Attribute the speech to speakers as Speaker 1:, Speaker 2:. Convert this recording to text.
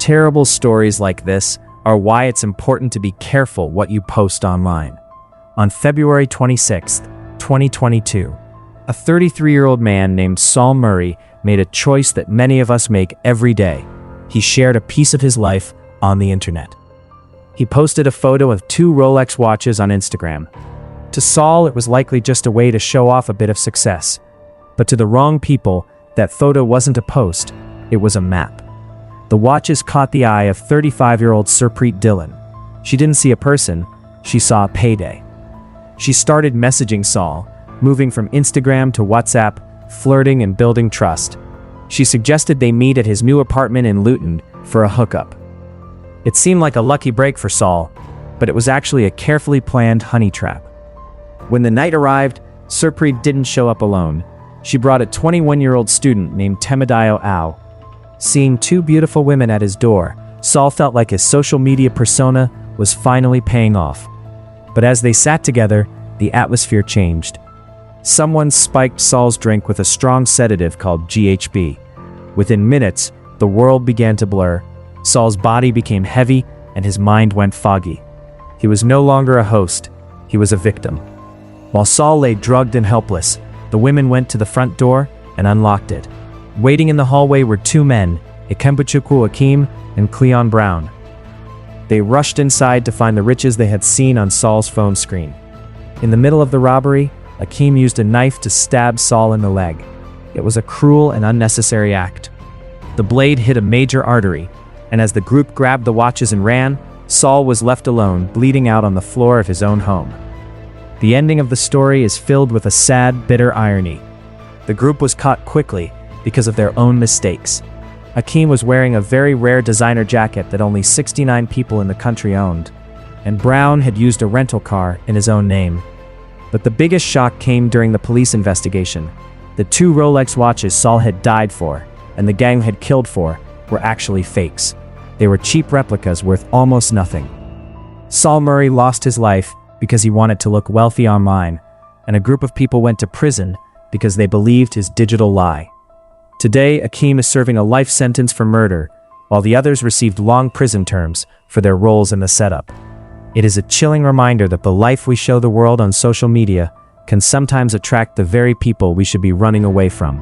Speaker 1: Terrible stories like this are why it's important to be careful what you post online. On February 26, 2022, a 33-year-old man named Saul Murray made a choice that many of us make every day. He shared a piece of his life on the internet. He posted a photo of 2 Rolex watches on Instagram. To Saul, it was likely just a way to show off a bit of success. But to the wrong people, that photo wasn't a post, it was a map. The watches caught the eye of 35-year-old Surpreet Dillon. She didn't see a person, she saw a payday. She started messaging Saul, moving from Instagram to WhatsApp, flirting and building trust. She suggested they meet at his new apartment in Luton for a hookup. It seemed like a lucky break for Saul, but it was actually a carefully planned honey trap. When the night arrived, Surpreet didn't show up alone. She brought a 21-year-old student named Temidayo Ao. Seeing 2 beautiful women at his door, Saul felt like his social media persona was finally paying off. But as they sat together, the atmosphere changed. Someone spiked Saul's drink with a strong sedative called GHB. Within minutes, the world began to blur. Saul's body became heavy and his mind went foggy. He was no longer a host, he was a victim. While Saul lay drugged and helpless, the women went to the front door and unlocked it. Waiting in the hallway were 2 men, Ikembuchukwu Akeem and Cleon Brown. They rushed inside to find the riches they had seen on Saul's phone screen. In the middle of the robbery, Akeem used a knife to stab Saul in the leg. It was a cruel and unnecessary act. The blade hit a major artery, and as the group grabbed the watches and ran, Saul was left alone, bleeding out on the floor of his own home. The ending of the story is filled with a sad, bitter irony. The group was caught quickly because of their own mistakes. Akeem was wearing a very rare designer jacket that only 69 people in the country owned, and Brown had used a rental car in his own name. But the biggest shock came during the police investigation. The 2 Rolex watches Saul had died for, and the gang had killed for, were actually fakes. They were cheap replicas worth almost nothing. Saul Murray lost his life because he wanted to look wealthy online, and a group of people went to prison because they believed his digital lie. Today, Akeem is serving a life sentence for murder, while the others received long prison terms for their roles in the setup. It is a chilling reminder that the life we show the world on social media can sometimes attract the very people we should be running away from.